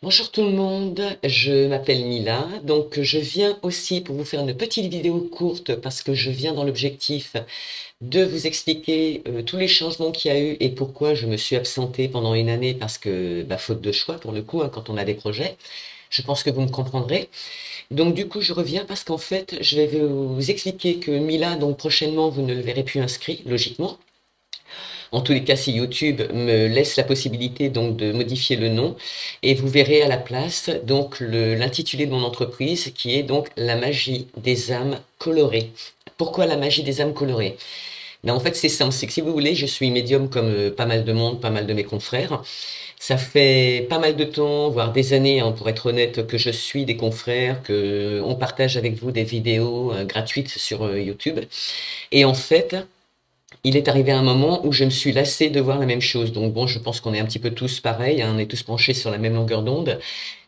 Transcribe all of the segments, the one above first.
Bonjour tout le monde, je m'appelle Mila, donc je viens aussi pour vous faire une petite vidéo courte parce que je viens dans l'objectif de vous expliquer tous les changements qu'il y a eu et pourquoi je me suis absentée pendant une année parce que, faute de choix pour le coup, hein, quand on a des projets, je pense que vous me comprendrez. Donc du coup je reviens parce qu'en fait je vais vous expliquer que Mila, donc prochainement vous ne le verrez plus inscrit, logiquement. En tous les cas, si YouTube me laisse la possibilité donc de modifier le nom, et vous verrez à la place donc l'intitulé de mon entreprise qui est donc la magie des âmes colorées. Pourquoi la magie des âmes colorées? Ben, en fait, c'est simple, c'est que si vous voulez, je suis médium comme pas mal de monde, pas mal de mes confrères. Ça fait pas mal de temps, voire des années, hein, pour être honnête, que je suis des confrères, que on partage avec vous des vidéos gratuites sur YouTube. Et en fait, il est arrivé un moment où je me suis lassée de voir la même chose. Donc bon, je pense qu'on est un petit peu tous pareils, hein, on est tous penchés sur la même longueur d'onde.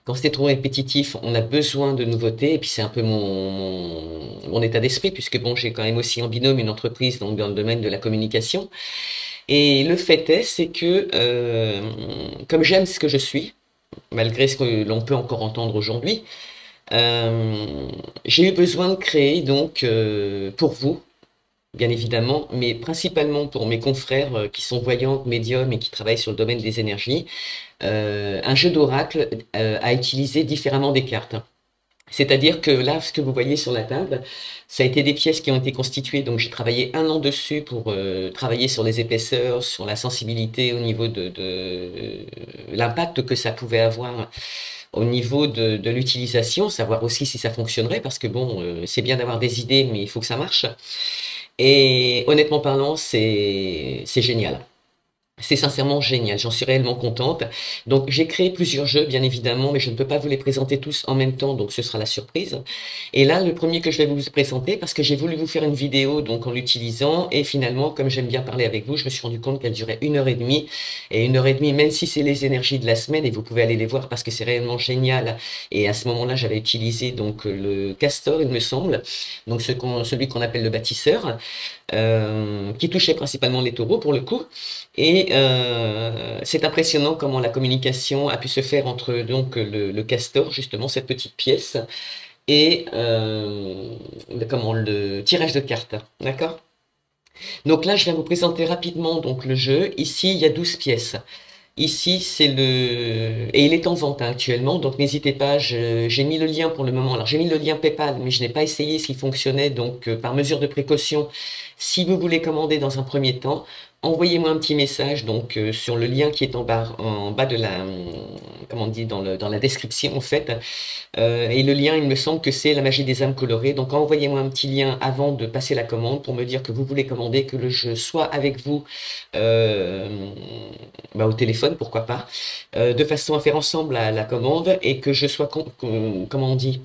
Quand c'est trop répétitif, on a besoin de nouveautés, et puis c'est un peu mon état d'esprit, puisque bon, j'ai quand même aussi en binôme une entreprise donc dans le domaine de la communication. Et le fait est, c'est que comme j'aime ce que je suis, malgré ce que l'on peut encore entendre aujourd'hui, j'ai eu besoin de créer donc pour vous, bien évidemment, mais principalement pour mes confrères qui sont voyants, médiums et qui travaillent sur le domaine des énergies, un jeu d'oracle à utiliser différemment des cartes. C'est-à-dire que là, ce que vous voyez sur la table, ça a été des pièces qui ont été constituées, donc j'ai travaillé un an dessus pour travailler sur les épaisseurs, sur la sensibilité au niveau de l'impact que ça pouvait avoir au niveau de l'utilisation, savoir aussi si ça fonctionnerait, parce que bon, c'est bien d'avoir des idées, mais il faut que ça marche. Et honnêtement parlant, c'est génial. C'est sincèrement génial, j'en suis réellement contente. Donc j'ai créé plusieurs jeux, bien évidemment, mais je ne peux pas vous les présenter tous en même temps, donc ce sera la surprise. Et là, le premier que je vais vous présenter, parce que j'ai voulu vous faire une vidéo donc en l'utilisant, et finalement, comme j'aime bien parler avec vous, je me suis rendu compte qu'elle durait 1 h 30. Et 1 h 30, même si c'est les énergies de la semaine, et vous pouvez aller les voir parce que c'est réellement génial. Et à ce moment-là, j'avais utilisé donc le castor, il me semble, donc celui qu'on appelle le bâtisseur, qui touchait principalement les taureaux pour le coup. Et c'est impressionnant comment la communication a pu se faire entre donc le castor, justement cette petite pièce, et comment le tirage de cartes. D'accord? Donc là, je viens vous présenter rapidement donc le jeu. Ici, il y a 12 pièces. Ici, c'est le... Et il est en vente hein, actuellement, donc n'hésitez pas, j'ai mis le lien pour le moment. Alors j'ai mis le lien PayPal, mais je n'ai pas essayé s'il fonctionnait, donc par mesure de précaution, si vous voulez commander dans un premier temps, envoyez-moi un petit message donc sur le lien qui est en bas de la... comment on dit, dans la description en fait. Et le lien, il me semble que c'est la magie des âmes colorées. Donc envoyez-moi un petit lien avant de passer la commande pour me dire que vous voulez commander, que le jeu soit avec vous au téléphone, pourquoi pas, de façon à faire ensemble la commande et que je sois, comment on dit,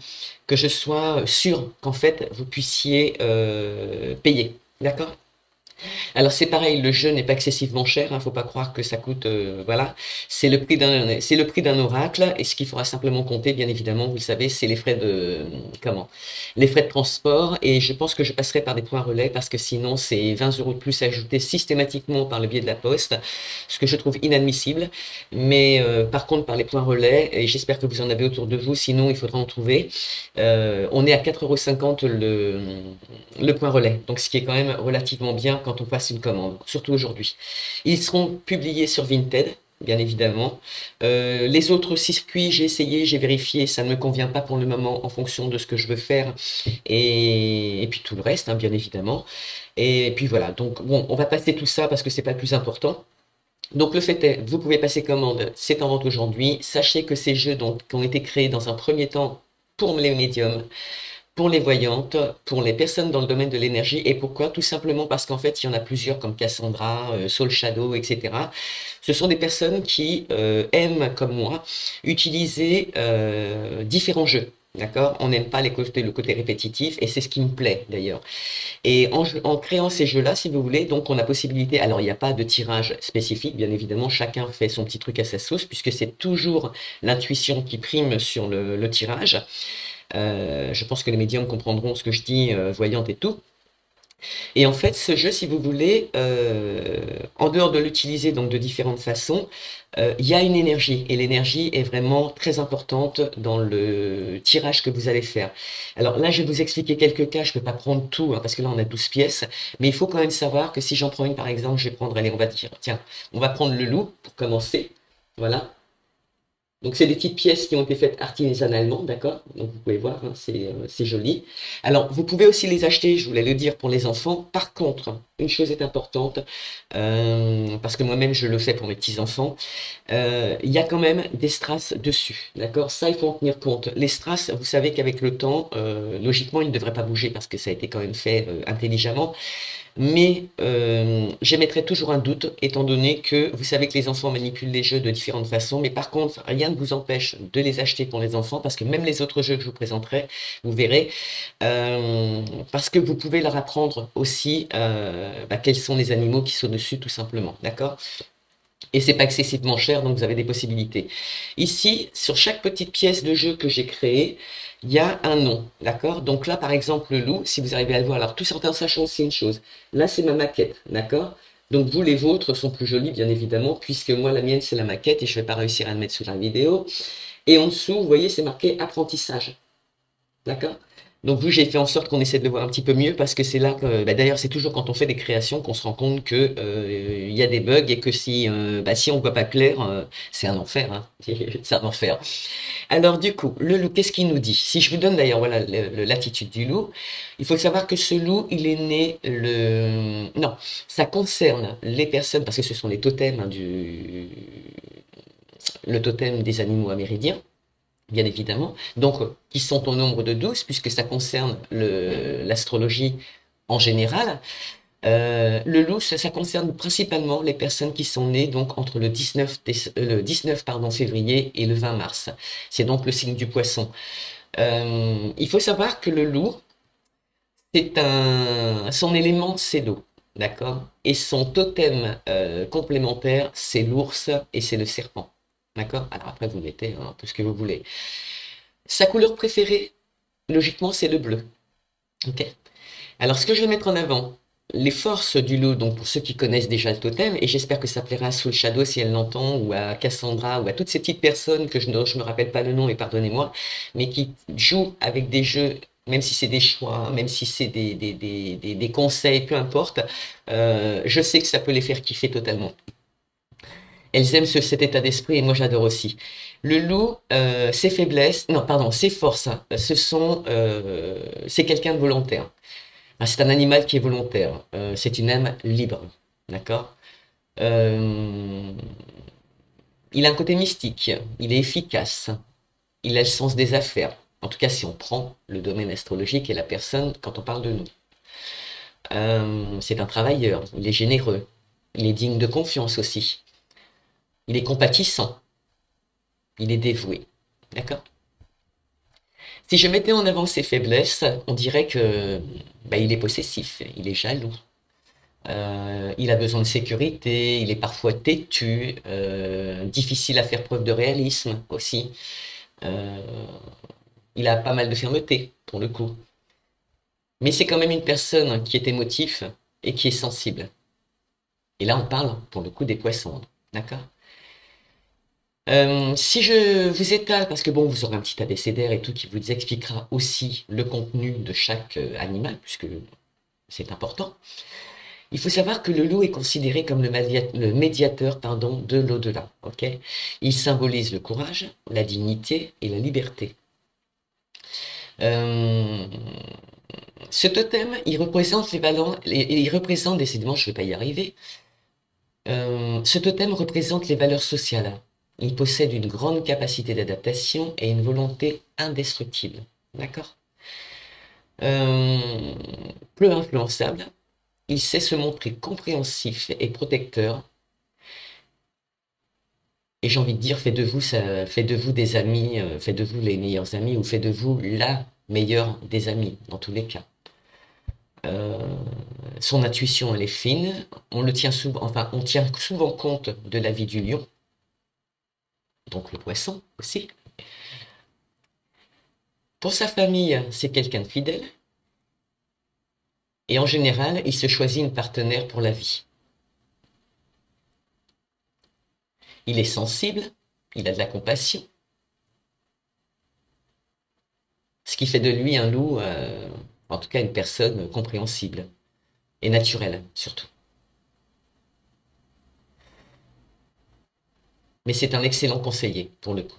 que je sois sûr qu'en fait vous puissiez payer. D'accord? Alors c'est pareil, le jeu n'est pas excessivement cher, hein, faut pas croire que ça coûte, voilà. C'est le prix d'un oracle, et ce qu'il faudra simplement compter, bien évidemment, vous le savez, c'est les frais de, comment, les frais de transport, et je pense que je passerai par des points relais, parce que sinon c'est 20 € de plus ajoutés systématiquement par le biais de la poste, ce que je trouve inadmissible, mais par contre par les points relais, et j'espère que vous en avez autour de vous, sinon il faudra en trouver, on est à 4,50 € le point relais, donc ce qui est quand même relativement bien quand on passe une commande, surtout aujourd'hui. Ils seront publiés sur Vinted, bien évidemment. Les autres circuits, j'ai essayé, j'ai vérifié, ça ne me convient pas pour le moment en fonction de ce que je veux faire, et puis tout le reste, hein, bien évidemment. Et puis voilà, donc bon, on va passer tout ça parce que c'est pas le plus important. Donc le fait est, vous pouvez passer commande, c'est en vente aujourd'hui. Sachez que ces jeux donc, qui ont été créés dans un premier temps pour les médiums, pour les voyantes, pour les personnes dans le domaine de l'énergie. Et pourquoi? Tout simplement parce qu'en fait, il y en a plusieurs comme Cassandra, Soul Shadow, etc. Ce sont des personnes qui aiment, comme moi, utiliser différents jeux. D'accord? On n'aime pas le côté répétitif, et c'est ce qui me plaît d'ailleurs. Et en créant ces jeux-là, si vous voulez, donc on a possibilité, alors il n'y a pas de tirage spécifique, bien évidemment, chacun fait son petit truc à sa sauce, puisque c'est toujours l'intuition qui prime sur le tirage. Je pense que les médiums comprendront ce que je dis, voyantes et tout. Et en fait, ce jeu, si vous voulez, en dehors de l'utiliser donc de différentes façons, il y a une énergie. Et l'énergie est vraiment très importante dans le tirage que vous allez faire. Alors là, je vais vous expliquer quelques cas. Je ne peux pas prendre tout, hein, parce que là, on a 12 pièces. Mais il faut quand même savoir que si j'en prends une, par exemple, je vais prendre, allez, on va dire, tiens, on va prendre le loup pour commencer. Voilà. Donc, c'est des petites pièces qui ont été faites artisanalement, d'accord? Donc, vous pouvez voir, hein, c'est joli. Alors, vous pouvez aussi les acheter, je voulais le dire, pour les enfants. Par contre, une chose est importante, parce que moi-même, je le fais pour mes petits-enfants, il y a quand même des strass dessus, d'accord? Ça, il faut en tenir compte. Les strass, vous savez qu'avec le temps, logiquement, ils ne devraient pas bouger parce que ça a été quand même fait intelligemment. Mais j'émettrai toujours un doute, étant donné que vous savez que les enfants manipulent les jeux de différentes façons, mais par contre, rien ne vous empêche de les acheter pour les enfants, parce que même les autres jeux que je vous présenterai, vous verrez, euh, parce que vous pouvez leur apprendre aussi quels sont les animaux qui sont dessus, tout simplement, d'accord? Et c'est pas excessivement cher, donc vous avez des possibilités. Ici, sur chaque petite pièce de jeu que j'ai créée, il y a un nom, d'accord? Donc là, par exemple, le loup, si vous arrivez à le voir, alors tout en sachant aussi une chose, là c'est ma maquette, d'accord? Donc vous, les vôtres sont plus jolis, bien évidemment, puisque moi, la mienne, c'est la maquette et je vais pas réussir à le mettre sous la vidéo. Et en dessous, vous voyez, c'est marqué apprentissage. D'accord? Donc vous, j'ai fait en sorte qu'on essaie de le voir un petit peu mieux parce que c'est là que, d'ailleurs, c'est toujours quand on fait des créations qu'on se rend compte que il y a des bugs et que si on voit pas clair, c'est un enfer, hein. C'est un enfer. Alors du coup, le loup, qu'est-ce qu'il nous dit? Si je vous donne d'ailleurs voilà l'attitude du loup, il faut savoir que ce loup, il est né non, ça concerne les personnes parce que ce sont les totems hein, le totem des animaux amérindiens bien évidemment, donc qui sont au nombre de 12, puisque ça concerne l'astrologie en général. Le loup, ça concerne principalement les personnes qui sont nées donc entre le 19 pardon, février et le 20 mars. C'est donc le signe du poisson. Il faut savoir que le loup, son élément, c'est l'eau. D'accord? Et son totem complémentaire, c'est l'ours et c'est le serpent. D'accord? Alors après, vous mettez hein, tout ce que vous voulez. Sa couleur préférée, logiquement, c'est le bleu. Ok. Alors, ce que je vais mettre en avant, les forces du loup, donc pour ceux qui connaissent déjà le totem, et j'espère que ça plaira à Soul Shadow si elle l'entend, ou à Cassandra, ou à toutes ces petites personnes dont je me rappelle pas le nom, et pardonnez-moi, mais qui jouent avec des jeux, même si c'est des choix, même si c'est des conseils, peu importe, je sais que ça peut les faire kiffer totalement. Elles aiment cet état d'esprit et moi j'adore aussi. Le loup, ses faiblesses, non pardon, ses forces, hein, c'est quelqu'un de volontaire. Ah, c'est un animal qui est volontaire. C'est une âme libre, d'accord? Euh, il a un côté mystique. Il est efficace. Il a le sens des affaires. En tout cas, si on prend le domaine astrologique et la personne quand on parle de nous. C'est un travailleur. Il est généreux. Il est digne de confiance aussi. Il est compatissant. Il est dévoué. D'accord? Si je mettais en avant ses faiblesses, on dirait que il est possessif, il est jaloux, il a besoin de sécurité, il est parfois têtu, difficile à faire preuve de réalisme aussi. Euh, il a pas mal de fermeté pour le coup. Mais c'est quand même une personne qui est émotif et qui est sensible. Et là, on parle pour le coup des poissons, d'accord? Si je vous étale, parce que bon, vous aurez un petit abécédaire et tout qui vous expliquera aussi le contenu de chaque animal, puisque c'est important. Il faut savoir que le loup est considéré comme le médiateur pardon, de l'au-delà. Ok. Il symbolise le courage, la dignité et la liberté. Euh, Ce totem, il représente les valeurs, il représente, décidément, je ne vais pas y arriver, ce totem représente les valeurs sociales. Il possède une grande capacité d'adaptation et une volonté indestructible. D'accord? euh, Peu influençable, il sait se montrer compréhensif et protecteur. Et j'ai envie de dire, faites de vous des amis, faites de vous les meilleurs amis, ou faites de vous la meilleure des amis, dans tous les cas. Euh, Son intuition, elle est fine. On tient souvent compte de la vie du lion, donc le poisson aussi. Pour sa famille, c'est quelqu'un de fidèle. Et en général, il se choisit une partenaire pour la vie. Il est sensible, il a de la compassion, ce qui fait de lui un loup, en tout cas une personne compréhensible et naturelle surtout. Mais c'est un excellent conseiller pour le coup.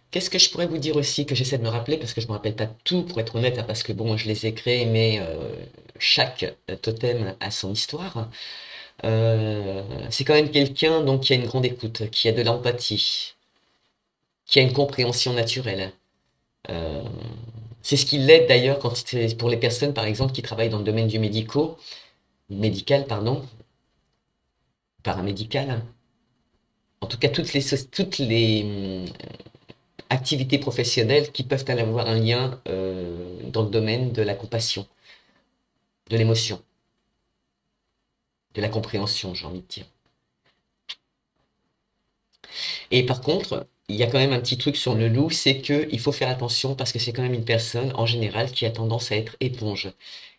Qu'est-ce que je pourrais vous dire aussi que j'essaie de me rappeler, parce que je me rappelle pas tout pour être honnête, hein, parce que bon, je les ai créés, mais chaque totem a son histoire. C'est quand même quelqu'un donc qui a une grande écoute, qui a de l'empathie, qui a une compréhension naturelle. Euh, c'est ce qui l'aide d'ailleurs quand c'est pour les personnes, par exemple, qui travaillent dans le domaine du médical, pardon, paramédical. En tout cas, toutes les activités professionnelles qui peuvent avoir un lien dans le domaine de la compassion, de l'émotion, de la compréhension, j'ai envie de dire. Et par contre, il y a quand même un petit truc sur le loup, c'est que il faut faire attention parce que c'est quand même une personne en général qui a tendance à être éponge.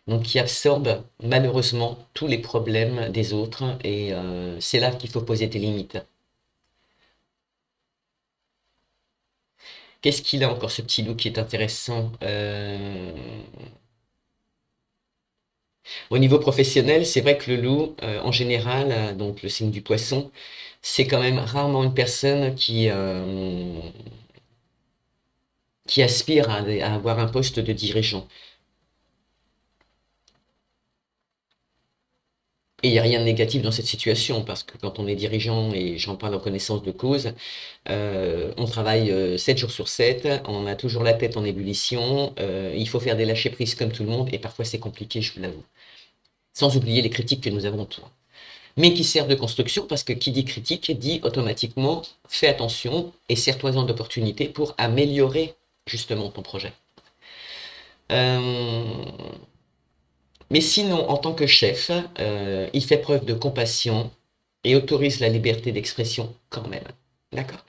Donc qui absorbe malheureusement tous les problèmes des autres et c'est là qu'il faut poser tes limites. Qu'est-ce qu'il a encore ce petit loup qui est intéressant? Au niveau professionnel, c'est vrai que le loup, en général, donc le signe du poisson, c'est quand même rarement une personne qui aspire à avoir un poste de dirigeant. Et il n'y a rien de négatif dans cette situation, parce que quand on est dirigeant, et j'en parle en connaissance de cause, on travaille 7 jours sur 7, on a toujours la tête en ébullition, il faut faire des lâcher-prises comme tout le monde, et parfois c'est compliqué, je vous l'avoue. Sans oublier les critiques que nous avons autour. Mais qui servent de construction, parce que qui dit critique dit automatiquement fais attention et sers-toi-en d'opportunités pour améliorer justement ton projet. Mais sinon, en tant que chef, il fait preuve de compassion et autorise la liberté d'expression quand même. D'accord?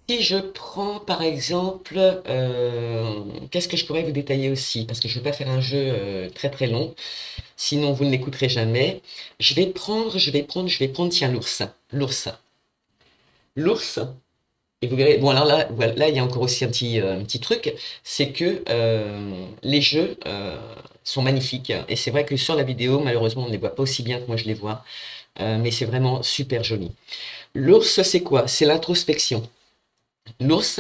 Si je prends par exemple, qu'est-ce que je pourrais vous détailler aussi? Parce que je ne vais pas faire un jeu très très long, sinon vous ne l'écouterez jamais. Tiens, l'ours. L'ours. L'ours, et vous verrez, bon alors là, voilà, là il y a encore aussi un petit truc, c'est que les jeux sont magnifiques, et c'est vrai que sur la vidéo, malheureusement, on ne les voit pas aussi bien que moi je les vois, mais c'est vraiment super joli. L'ours, c'est quoi? C'est l'introspection. L'ours,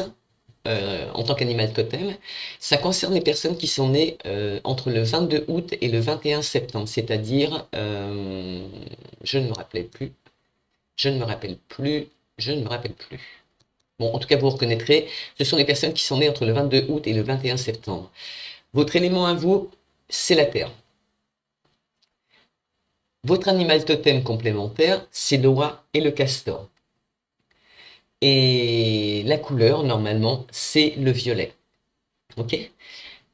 en tant qu'animal totem, ça concerne les personnes qui sont nées entre le 22 août et le 21 septembre, c'est-à-dire, je ne me rappelais plus, je ne me rappelle plus, je ne me rappelle plus. Bon, en tout cas, vous reconnaîtrez, ce sont les personnes qui sont nées entre le 22 août et le 21 septembre. Votre élément à vous, c'est la Terre. Votre animal totem complémentaire, c'est l'oie et le castor. Et la couleur, normalement, c'est le violet. Ok?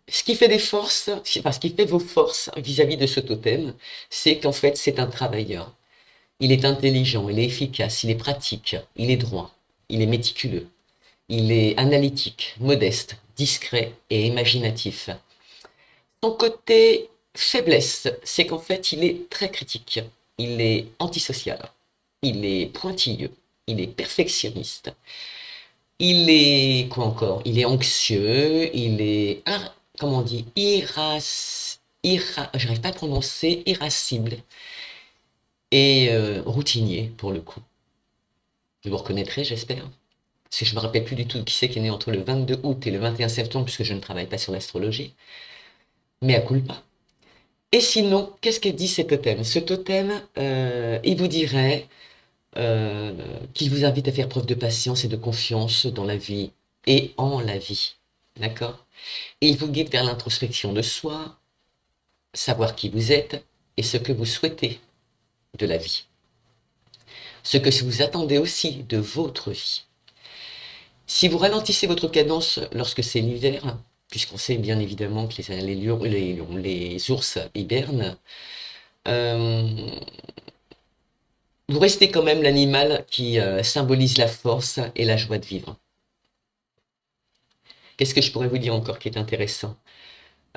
Ce qui fait des forces, enfin, ce qui fait vos forces vis-à-vis de ce totem, c'est qu'en fait, c'est un travailleur. Il est intelligent, il est efficace, il est pratique, il est droit, il est méticuleux. Il est analytique, modeste, discret et imaginatif. Son côté faiblesse, c'est qu'en fait, il est très critique. Il est antisocial. Il est pointilleux. Il est perfectionniste. Il est, quoi encore? Il est anxieux. Il est, comment on dit? J'arrive pas à prononcer, irascible. Et routinier, pour le coup. Vous vous reconnaîtrez, j'espère. Parce que je me rappelle plus du tout qui c'est qui est né entre le 22 août et le 21 septembre, puisque je ne travaille pas sur l'astrologie. Mais à culpa. Et sinon, qu'est-ce qu'elle dit, ce totem? Ce totem, il vous dirait euh, qu'il vous invite à faire preuve de patience et de confiance dans la vie et en la vie. D'accord? Et il vous guide vers l'introspection de soi, savoir qui vous êtes et ce que vous souhaitez de la vie. Ce que vous attendez aussi de votre vie. Si vous ralentissez votre cadence lorsque c'est l'hiver, puisqu'on sait bien évidemment que les ours hibernent, vous restez quand même l'animal qui symbolise la force et la joie de vivre. Qu'est-ce que je pourrais vous dire encore qui est intéressant?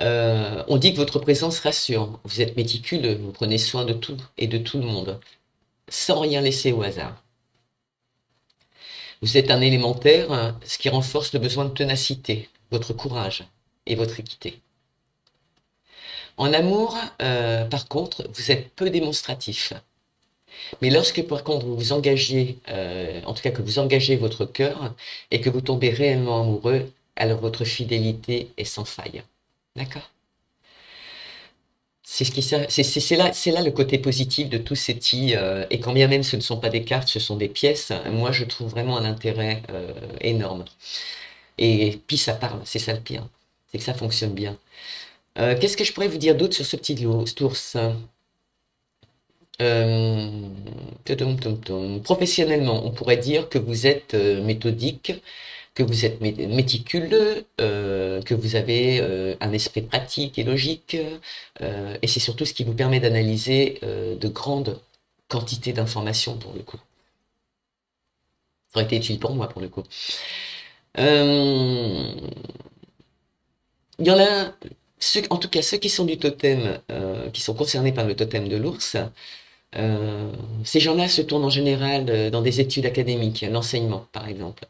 On dit que votre présence rassure. Vous êtes méticuleux, vous prenez soin de tout et de tout le monde, sans rien laisser au hasard. Vous êtes un élémentaire, hein, ce qui renforce le besoin de ténacité, votre courage et votre équité. En amour, par contre, vous êtes peu démonstratif. Mais lorsque, par contre, vous vous engagez, en tout cas que vous engagez votre cœur et que vous tombez réellement amoureux, alors votre fidélité est sans faille. D'accord? C'est là le côté positif de tous ces petits, et quand bien même ce ne sont pas des cartes, ce sont des pièces, moi je trouve vraiment un intérêt énorme. Et puis ça parle, c'est ça le pire, c'est que ça fonctionne bien. Qu'est-ce que je pourrais vous dire d'autre sur ce petit ours? Professionnellement, on pourrait dire que vous êtes méthodique, que vous êtes méticuleux, que vous avez un esprit pratique et logique, et c'est surtout ce qui vous permet d'analyser de grandes quantités d'informations pour le coup. Ça aurait été utile pour moi pour le coup. Il y en a, en tout cas ceux qui sont du totem, qui sont concernés par le totem de l'ours, ces gens-là se tournent en général dans des études académiques, l'enseignement par exemple.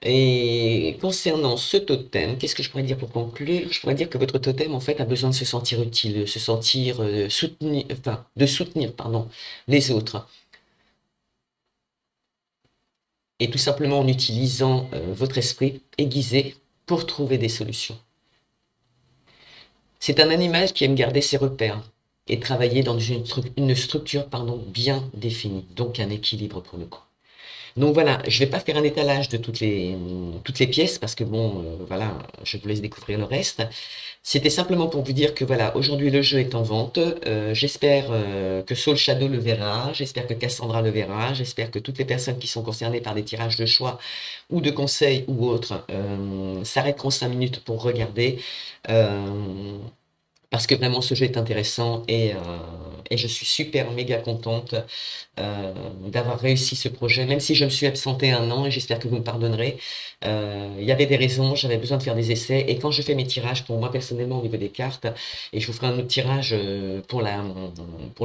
Et concernant ce totem, qu'est-ce que je pourrais dire pour conclure? Je pourrais dire que votre totem, en fait, a besoin de se sentir utile, de se sentir soutenu, enfin, de soutenir, pardon, les autres. Et tout simplement en utilisant votre esprit aiguisé pour trouver des solutions. C'est un animal qui aime garder ses repères et travailler dans une structure, pardon, bien définie, donc un équilibre pour le coup. Donc voilà, je vais pas faire un étalage de toutes les pièces parce que bon, voilà, je vous laisse découvrir le reste. C'était simplement pour vous dire que voilà, aujourd'hui le jeu est en vente. J'espère que Soul Shadow le verra, j'espère que Cassandra le verra, j'espère que toutes les personnes qui sont concernées par des tirages de choix ou de conseils ou autres s'arrêteront 5 minutes pour regarder. Parce que vraiment ce jeu est intéressant et je suis super méga contente d'avoir réussi ce projet, même si je me suis absentée 1 an et j'espère que vous me pardonnerez. Il y avait des raisons, j'avais besoin de faire des essais et quand je fais mes tirages pour moi personnellement au niveau des cartes, et je vous ferai un autre tirage pour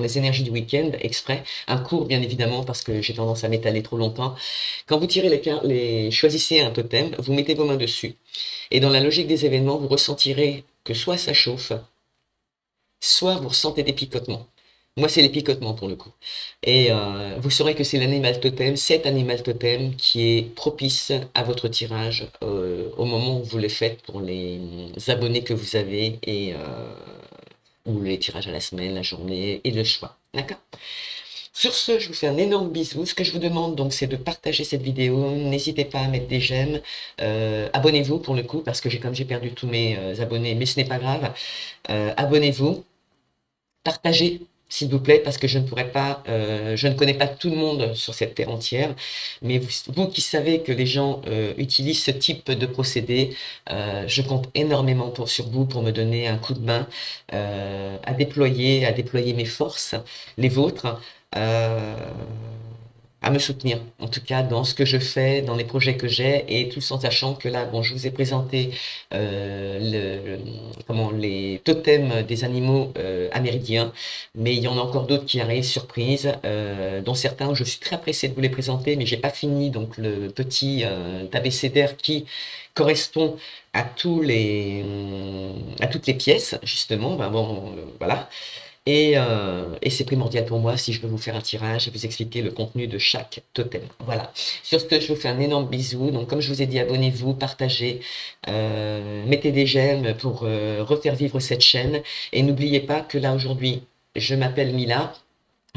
les énergies du week-end exprès, un court bien évidemment parce que j'ai tendance à m'étaler trop longtemps. Quand vous tirez choisissez un totem, vous mettez vos mains dessus et dans la logique des événements, vous ressentirez que soit ça chauffe, soit vous ressentez des picotements. Moi, c'est les picotements pour le coup. Et vous saurez que c'est l'animal totem, cet animal totem qui est propice à votre tirage au moment où vous le faites pour les abonnés que vous avez ou les tirages à la semaine, la journée et le choix. D'accord? Sur ce, je vous fais un énorme bisou. Ce que je vous demande donc, c'est de partager cette vidéo. N'hésitez pas à mettre des j'aime. Abonnez-vous pour le coup, parce que comme j'ai perdu tous mes abonnés, mais ce n'est pas grave. Abonnez-vous. Partagez, s'il vous plaît, parce que je ne connais pas tout le monde sur cette terre entière, mais vous qui savez que les gens utilisent ce type de procédé, je compte énormément sur vous pour me donner un coup de main à déployer mes forces, les vôtres, à me soutenir, en tout cas dans ce que je fais, dans les projets que j'ai, et tout en sachant que là, bon, je vous ai présenté les totems des animaux amérindiens, mais il y en a encore d'autres qui arrivent, surprise, dont certains, je suis très pressé de vous les présenter, mais j'ai pas fini, donc le petit abécédaire qui correspond à toutes les pièces, justement, ben bon, voilà. Et c'est primordial pour moi si je veux vous faire un tirage et vous expliquer le contenu de chaque totem. Voilà. Sur ce, je vous fais un énorme bisou. Donc, comme je vous ai dit, abonnez-vous, partagez, mettez des j'aime pour refaire vivre cette chaîne. Et n'oubliez pas que là, aujourd'hui, je m'appelle Mila.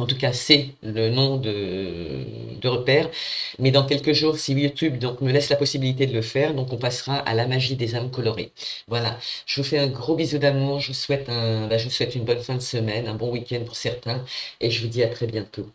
En tout cas, c'est le nom de repère. Mais dans quelques jours, si YouTube donc, me laisse la possibilité de le faire, donc on passera à la magie des âmes colorées. Voilà. Je vous fais un gros bisou d'amour. Je vous souhaite une bonne fin de semaine, un bon week-end pour certains. Et je vous dis à très bientôt.